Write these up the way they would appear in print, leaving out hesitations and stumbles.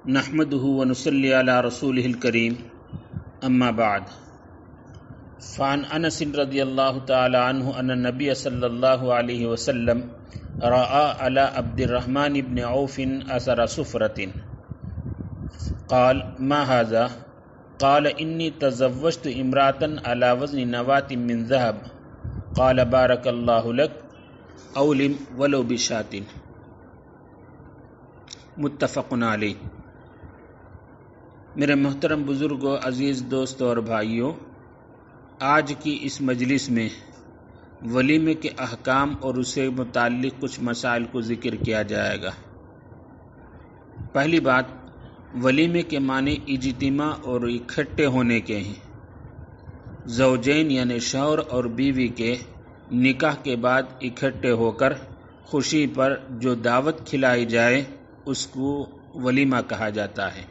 نحمده ونصلي على رسوله الكريم اما بعد فعن انس رضی اللہ تعالی عنہ ان النبی صلی اللہ علیہ وسلم رأى على عبد الرحمن بن عوف اثر صفرة قال ما هذا قال انی تزوجت امرأة على وزن نواة من ذهب قال بارك الله لك اولم ولو بشاة متفق علیہ۔ میرے محترم بزرگوں، عزیز دوستوں اور بھائیوں، آج کی اس مجلس میں ولیمے کے احکام اور اسے متعلق کچھ مسائل کو ذکر کیا جائے گا۔ پہلی بات، ولیمے کے معنی اجتماع اور اکٹھے ہونے کے ہیں۔ زوجین یعنی شوہر اور بیوی کے نکاح کے بعد اکٹھے ہو کر خوشی پر جو دعوت کھلائی جائے اس کو ولیمہ کہا جاتا ہے۔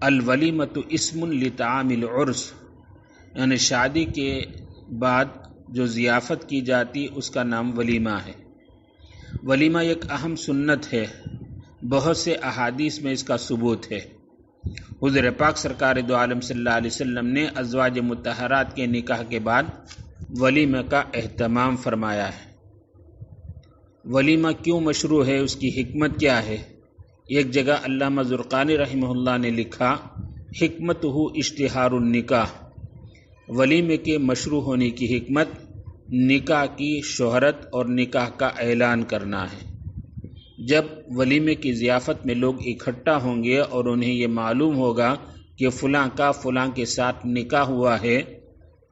الولیمۃ اسم لطعام العرس، یعنی شادی کے بعد جو ضیافت کی جاتی اس کا نام ولیمہ ہے۔ ولیمہ ایک اہم سنت ہے، بہت سے احادیث میں اس کا ثبوت ہے۔ حضور پاک سرکار دو عالم صلی اللہ علیہ وسلم نے ازواج مطہرات کے نکاح کے بعد ولیمہ کا اہتمام فرمایا ہے۔ ولیمہ کیوں مشروع ہے، اس کی حکمت کیا ہے؟ ایک جگہ علامہ زرقانی رحمہ اللہ نے لکھا، حکمتہ اشتہار النکاح، ولیمے کے مشروع ہونے کی حکمت نکاح کی شہرت اور نکاح کا اعلان کرنا ہے۔ جب ولیمے کی ضیافت میں لوگ اکٹھا ہوں گے اور انہیں یہ معلوم ہوگا کہ فلاں کا فلاں کے ساتھ نکاح ہوا ہے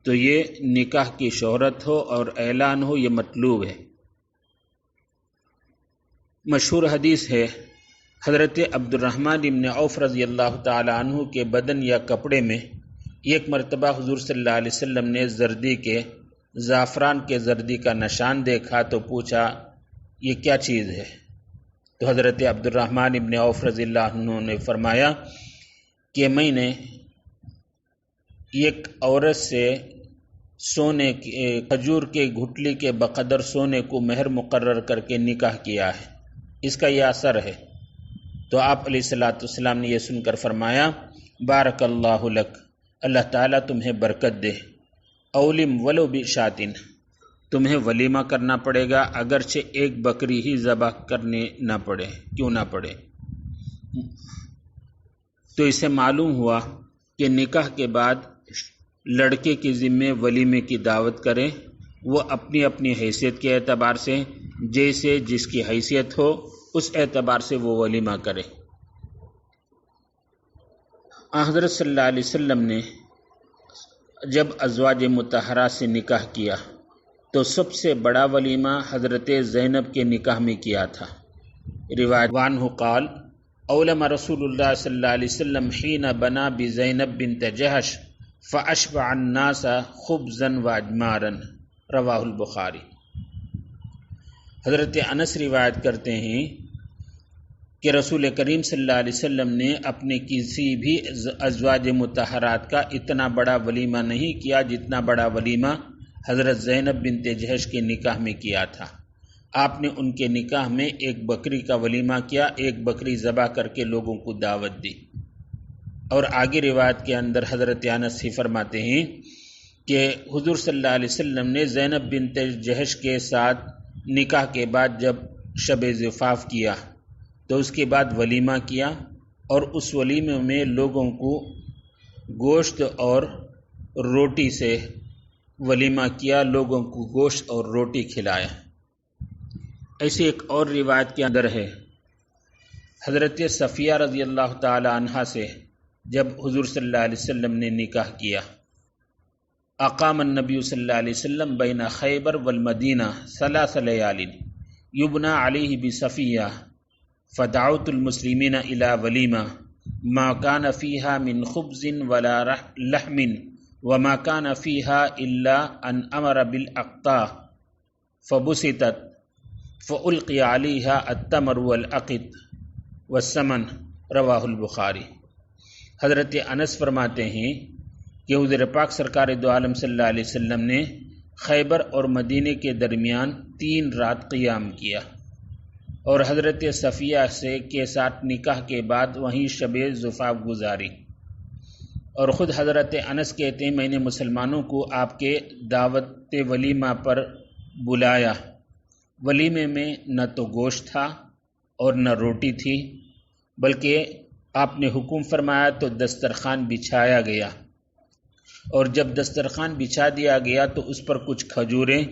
تو یہ نکاح کی شہرت ہو اور اعلان ہو، یہ مطلوب ہے۔ مشہور حدیث ہے، حضرت عبد الرحمن بن عوف رضی اللہ تعالی عنہ کے بدن یا کپڑے میں ایک مرتبہ حضور صلی اللہ علیہ وسلم نے زعفران کے زردی کا نشان دیکھا تو پوچھا یہ کیا چیز ہے؟ تو حضرت عبد الرحمن بن عوف رضی اللہ عنہ نے فرمایا کہ میں نے ایک عورت سے سونے کھجور کے گھٹلی کے بقدر سونے کو مہر مقرر کر کے نکاح کیا ہے، اس کا یہ اثر ہے۔ تو آپ علیہ الصلوۃ والسلام نے یہ سن کر فرمایا، بارک اللہ لک، اللہ تعالیٰ تمہیں برکت دے، اولم ولو بشاۃ، تمہیں ولیمہ کرنا پڑے گا اگرچہ ایک بکری ہی ذبح کرنے نہ پڑے، کیوں نہ پڑے۔ تو اسے معلوم ہوا کہ نکاح کے بعد لڑکے کے ذمے ولیمے کی دعوت کرے، وہ اپنی اپنی حیثیت کے اعتبار سے جیسے جس کی حیثیت ہو اس اعتبار سے وہ ولیمہ کرے۔ حضرت صلی اللہ علیہ وسلم نے جب ازواج مطہرات سے نکاح کیا تو سب سے بڑا ولیمہ حضرت زینب کے نکاح میں کیا تھا۔ روایت عنہ قال اولم رسول اللہ صلی اللہ علیہ وسلم حین بنا بزینب بنت جحش فاشبع الناس خبزا واجمارا، رواہ البخاری۔ حضرت انس روایت کرتے ہیں کہ رسول کریم صلی اللہ علیہ وسلم نے اپنے کسی بھی ازواج مطہرات کا اتنا بڑا ولیمہ نہیں کیا جتنا بڑا ولیمہ حضرت زینب بنت جحش کے نکاح میں کیا تھا۔ آپ نے ان کے نکاح میں ایک بکری کا ولیمہ کیا، ایک بکری ذبح کر کے لوگوں کو دعوت دی۔ اور آگے روایت کے اندر حضرت انس ہی فرماتے ہیں کہ حضور صلی اللہ علیہ وسلم نے زینب بنت جحش کے ساتھ نکاح کے بعد جب شب زفاف کیا تو اس کے بعد ولیمہ کیا، اور اس ولیمے میں لوگوں کو گوشت اور روٹی سے ولیمہ کیا، لوگوں کو گوشت اور روٹی کھلایا۔ ایسی ایک اور روایت کے اندر ہے، حضرت صفیہ رضی اللہ تعالی عنہا سے جب حضور صلی اللہ علیہ وسلم نے نکاح کیا، اقام النبی صلی اللہ علیہ وسلم بین خیبر والمدینہ 3 لیال یبنى علیہ بصفیہ فدعوت المسلمین الی ولیمہ ما کان فیہا من خبز ولا لحم وما کان فیہا الا ان امر بالاقطاع فبسطت فالقی علیہا التمر والعقد والسمن، رواہ البخاری۔ حضرت انس فرماتے ہیں کہ حضور پاک سرکار دو عالم صلی اللہ علیہ وسلم نے خیبر اور مدینے کے درمیان 3 رات قیام کیا، اور حضرت صفیہ کے ساتھ نکاح کے بعد وہیں شب زفاف گزاری۔ اور خود حضرت انس کہتے ہیں میں نے مسلمانوں کو آپ کے دعوت ولیمہ پر بلایا، ولیمے میں نہ تو گوشت تھا اور نہ روٹی تھی، بلکہ آپ نے حکم فرمایا تو دسترخوان بچھایا گیا، اور جب دسترخوان بچھا دیا گیا تو اس پر کچھ کھجوریں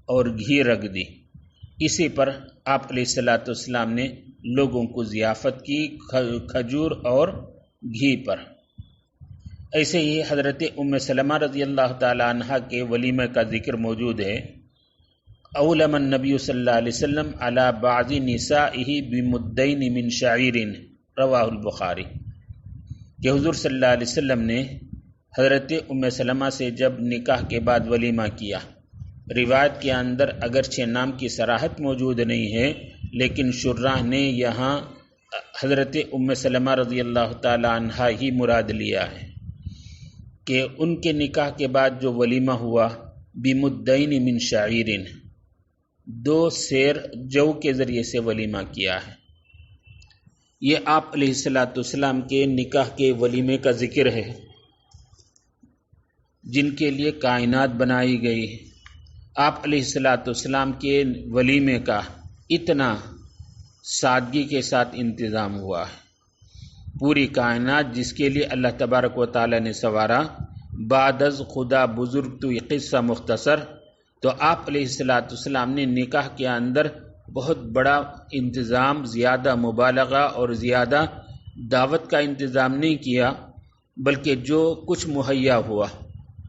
اور گھی رکھ دی۔ اسی پر آپ علیہ الصلوۃ والسلام نے لوگوں کو ضیافت کی کھجور اور گھی پر۔ ایسے ہی حضرت ام سلمہ رضی اللہ تعالی عنہ کے ولیمہ کا ذکر موجود ہے۔ اولم النبی صلی اللہ علیہ وسلم علی بعض نسائہ بمدین من شعیر، رواہ البخاری، کہ حضور صلی اللہ علیہ وسلم نے حضرت ام سلمہ سے جب نکاح کے بعد ولیمہ کیا۔ روایت کے اندر اگرچہ نام کی صراحت موجود نہیں ہے، لیکن شراح نے یہاں حضرت ام سلمہ رضی اللہ تعالی عنہ ہی مراد لیا ہے کہ ان کے نکاح کے بعد جو ولیمہ ہوا بمدین من شعیر، 2 سیر جو کے ذریعے سے ولیمہ کیا ہے۔ یہ آپ علیہ الصلوۃ والسلام کے نکاح کے ولیمے کا ذکر ہے جن کے لیے کائنات بنائی گئی۔ آپ علیہ الصلوۃ والسلام کے ولیمے کا اتنا سادگی کے ساتھ انتظام ہوا ہے، پوری کائنات جس کے لیے اللہ تبارک و تعالی نے سوارا۔ بعد از خدا بزرگ تو یہ قصہ مختصر، تو آپ علیہ الصلوۃ والسلام نے نکاح کے اندر بہت بڑا انتظام، زیادہ مبالغہ اور زیادہ دعوت کا انتظام نہیں کیا، بلکہ جو کچھ مہیا ہوا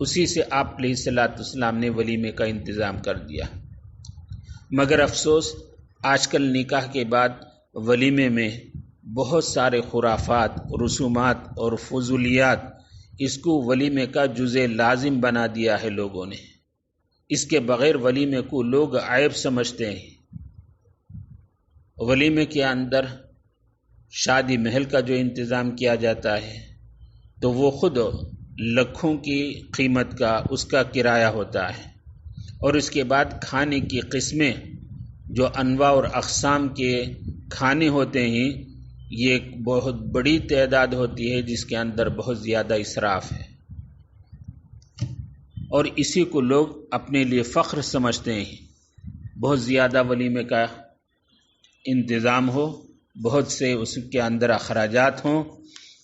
اسی سے آپ علیہ الصلوۃ والسلام نے ولیمے کا انتظام کر دیا۔ مگر افسوس آج کل نکاح کے بعد ولیمے میں بہت سارے خرافات، رسومات اور فضولیات، اس کو ولیمے کا جزء لازم بنا دیا ہے لوگوں نے۔ اس کے بغیر ولیمے کو لوگ عیب سمجھتے ہیں۔ ولیمے کے اندر شادی محل کا جو انتظام کیا جاتا ہے تو وہ خود لاکھوں کی قیمت کا اس کا کرایہ ہوتا ہے، اور اس کے بعد کھانے کی قسمیں جو انواع اور اقسام کے کھانے ہوتے ہیں، یہ ایک بہت بڑی تعداد ہوتی ہے جس کے اندر بہت زیادہ اسراف ہے، اور اسی کو لوگ اپنے لیے فخر سمجھتے ہیں۔ بہت زیادہ ولیمے کا انتظام ہو، بہت سے اس کے اندر اخراجات ہوں۔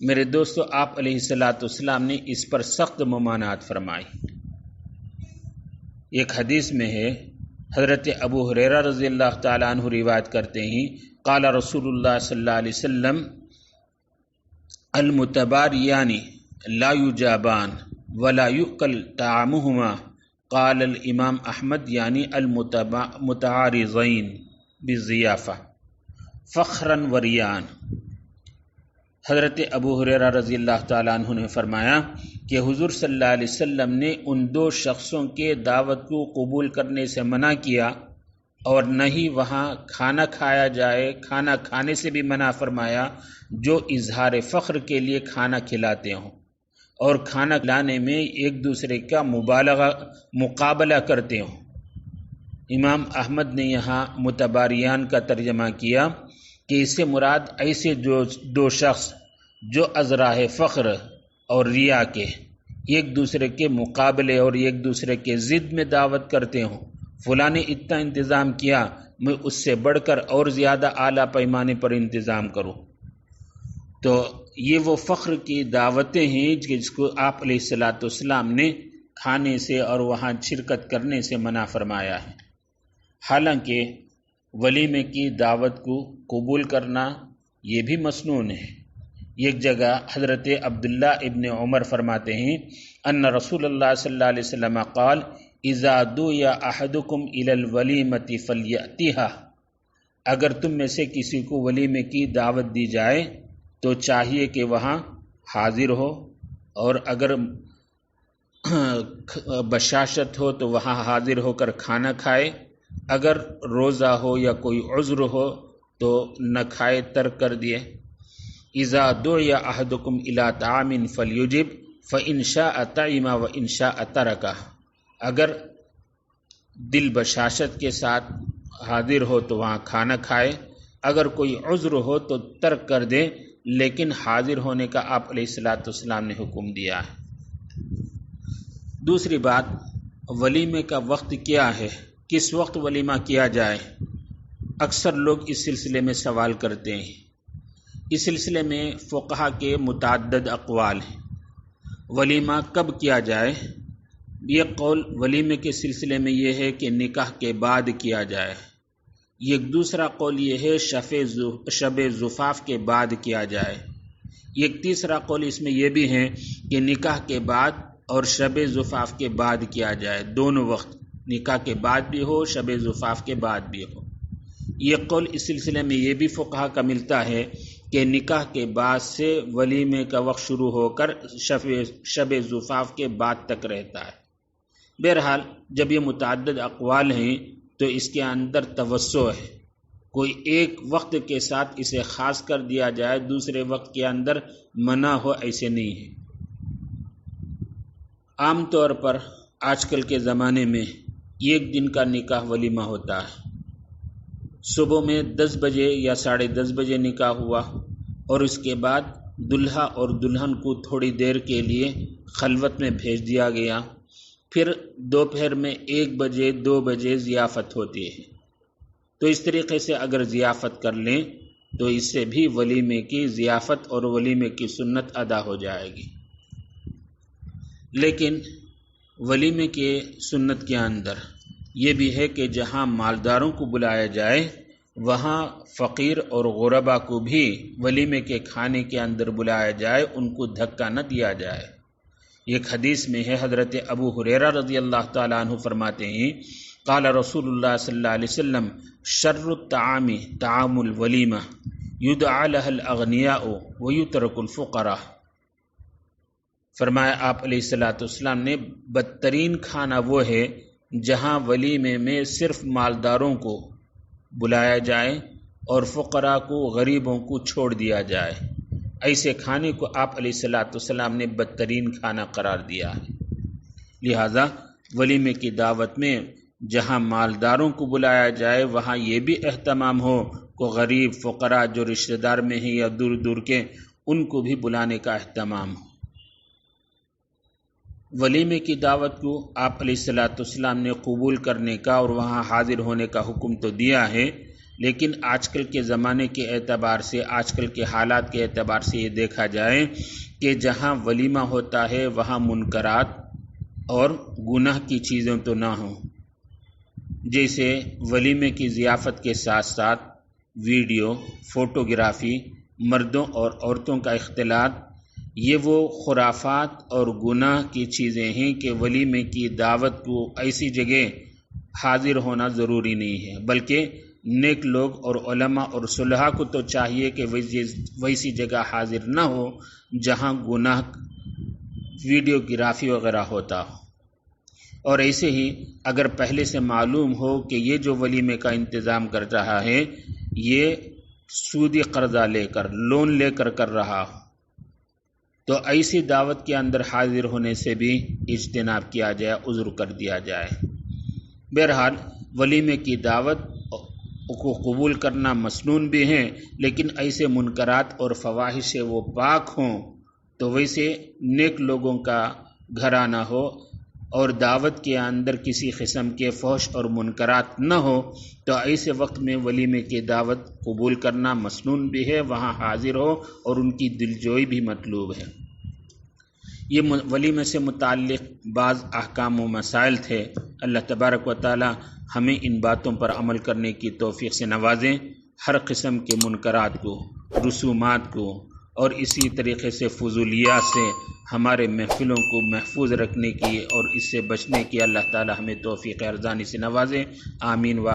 میرے دوستو، آپ علیہ الصلوۃ والسلام نے اس پر سخت ممانعت فرمائی۔ ایک حدیث میں ہے، حضرت ابو ہریرہ رضی اللہ تعالی عنہ روایت کرتے ہیں، قال رسول اللہ صلی اللہ علیہ وسلم المتباریان لا یجابان ولا یؤکل طعامہما، قال الامام احمد یعنی المتعارضین بالضیافہ فخرا وریان۔ حضرت ابو ہریرہ رضی اللہ تعالیٰ عنہ نے فرمایا کہ حضور صلی اللہ علیہ وسلم نے ان 2 شخصوں کے دعوت کو قبول کرنے سے منع کیا، اور نہ ہی وہاں کھانا کھایا جائے، کھانا کھانے سے بھی منع فرمایا جو اظہار فخر کے لیے کھانا کھلاتے ہوں، اور کھانا کھلانے میں ایک دوسرے کا مقابلہ کرتے ہوں۔ امام احمد نے یہاں متباریان کا ترجمہ کیا کہ اس سے مراد ایسے جو 2 شخص جو از راہ فخر اور ریا کے ایک دوسرے کے مقابلے اور ایک دوسرے کے ضد میں دعوت کرتے ہوں، فلاں نے اتنا انتظام کیا، میں اس سے بڑھ کر اور زیادہ اعلیٰ پیمانے پر انتظام کروں۔ تو یہ وہ فخر کی دعوتیں ہیں جس کو آپ علیہ الصلوۃ والسلام نے کھانے سے اور وہاں شرکت کرنے سے منع فرمایا ہے۔ حالانکہ ولیمے کی دعوت کو قبول کرنا یہ بھی مسنون ہے۔ ایک جگہ حضرت عبداللہ ابن عمر فرماتے ہیں ان رسول اللہ صلی اللہ علیہ وسلم قال اذا دعی احدکم الی الولیمۃ فلیأتیھا، اگر تم میں سے کسی کو ولیمے کی دعوت دی جائے تو چاہیے کہ وہاں حاضر ہو، اور اگر بشاشت ہو تو وہاں حاضر ہو کر کھانا کھائے، اگر روزہ ہو یا کوئی عذر ہو تو نہ کھائے، ترک کر دیے۔ اذا دعی احدکم الی طعام فلیجب فان شاء طعم وان شاء ترک، اگر دل بشاشت کے ساتھ حاضر ہو تو وہاں کھانا کھائے، اگر کوئی عذر ہو تو ترک کر دے، لیکن حاضر ہونے کا آپ علیہ الصلوۃ والسلام نے حکم دیا ہے۔ دوسری بات، ولیمے کا وقت کیا ہے، کس وقت ولیمہ کیا جائے؟ اکثر لوگ اس سلسلے میں سوال کرتے ہیں۔ اس سلسلے میں فقہا کے متعدد اقوال ہیں۔ ولیمہ کب کیا جائے؟ یہ قول ولیمے کے سلسلے میں یہ ہے کہ نکاح کے بعد کیا جائے۔ ایک دوسرا قول یہ ہے شب زفاف کے بعد کیا جائے۔ ایک تیسرا قول اس میں یہ بھی ہے کہ نکاح کے بعد اور شب زفاف کے بعد کیا جائے، دونوں وقت، نکاح کے بعد بھی ہو، شب زفاف کے بعد بھی ہو۔ یہ قول اس سلسلے میں یہ بھی فقہا کا ملتا ہے کہ نکاح کے بعد سے ولیمے کا وقت شروع ہو کر شب زفاف کے بعد تک رہتا ہے۔ بہرحال جب یہ متعدد اقوال ہیں تو اس کے اندر توسع ہے، کوئی ایک وقت کے ساتھ اسے خاص کر دیا جائے، دوسرے وقت کے اندر منع ہو، ایسے نہیں ہے۔ عام طور پر آج کل کے زمانے میں ایک دن کا نکاح ولیمہ ہوتا ہے۔ صبح میں 10 بجے یا 10:30 بجے نکاح ہوا، اور اس کے بعد دلہا اور دلہن کو تھوڑی دیر کے لیے خلوت میں بھیج دیا گیا، پھر دوپہر میں 1 بجے 2 بجے ضیافت ہوتی ہے۔ تو اس طریقے سے اگر ضیافت کر لیں تو اس سے بھی ولیمے کی ضیافت اور ولیمے کی سنت ادا ہو جائے گی۔ لیکن ولیمے کے سنت کے اندر یہ بھی ہے کہ جہاں مالداروں کو بلایا جائے وہاں فقیر اور غربا کو بھی ولیمے کے کھانے کے اندر بلایا جائے، ان کو دھکا نہ دیا جائے۔ ایک حدیث میں ہے، حضرت ابو ہریرہ رضی اللہ تعالیٰ عنہ فرماتے ہیں، قال رسول اللہ صلی اللہ علیہ وسلم شر الطعام طعام الولیمہ یدعى لها الاغنیاء ویترک الفقراء۔ فرمایا آپ علیہ الصلوۃ والسلام نے، بدترین کھانا وہ ہے جہاں ولیمے میں صرف مالداروں کو بلایا جائے اور فقراء کو، غریبوں کو چھوڑ دیا جائے۔ ایسے کھانے کو آپ علیہ الصلوۃ والسلام نے بدترین کھانا قرار دیا ہے۔ لہذا ولیمے کی دعوت میں جہاں مالداروں کو بلایا جائے وہاں یہ بھی اہتمام ہو کہ غریب فقراء جو رشتہ دار میں ہیں یا دور دور کے، ان کو بھی بلانے کا اہتمام ہو۔ ولیمے کی دعوت کو آپ علیہ الصلوۃ والسلام نے قبول کرنے کا اور وہاں حاضر ہونے کا حکم تو دیا ہے، لیکن آج کل کے زمانے کے اعتبار سے، آج کل کے حالات کے اعتبار سے یہ دیکھا جائے کہ جہاں ولیمہ ہوتا ہے وہاں منکرات اور گناہ کی چیزیں تو نہ ہوں، جیسے ولیمے کی ضیافت کے ساتھ ساتھ ویڈیو، فوٹوگرافی، مردوں اور عورتوں کا اختلاط، یہ وہ خرافات اور گناہ کی چیزیں ہیں کہ ولیمے کی دعوت کو ایسی جگہ حاضر ہونا ضروری نہیں ہے، بلکہ نیک لوگ اور علماء اور صلحاء کو تو چاہیے کہ ویسی جگہ حاضر نہ ہو جہاں گناہ، ویڈیو گرافی وغیرہ ہوتا ہو۔ اور ایسے ہی اگر پہلے سے معلوم ہو کہ یہ جو ولیمے کا انتظام کر رہا ہے یہ سودی قرضہ لے کر، لون لے کر رہا ہو، تو ایسی دعوت کے اندر حاضر ہونے سے بھی اجتناب کیا جائے، عذر کر دیا جائے۔ بہرحال ولیمے کی دعوت کو قبول کرنا مسنون بھی ہے، لیکن ایسے منکرات اور فواحش سے وہ پاک ہوں، تو ویسے نیک لوگوں کا گھرانہ ہو اور دعوت کے اندر کسی قسم کے فحش اور منکرات نہ ہو، تو ایسے وقت میں ولیمے کی دعوت قبول کرنا مسنون بھی ہے، وہاں حاضر ہو اور ان کی دلجوئی بھی مطلوب ہے۔ یہ ولیمے سے متعلق بعض احکام و مسائل تھے۔ اللہ تبارک و تعالی ہمیں ان باتوں پر عمل کرنے کی توفیق سے نوازیں، ہر قسم کے منکرات کو، رسومات کو اور اسی طریقے سے فضولیات سے ہمارے محفلوں کو محفوظ رکھنے کی اور اس سے بچنے کی اللہ تعالی ہمیں توفیق ارزانی سے نوازے۔ آمین۔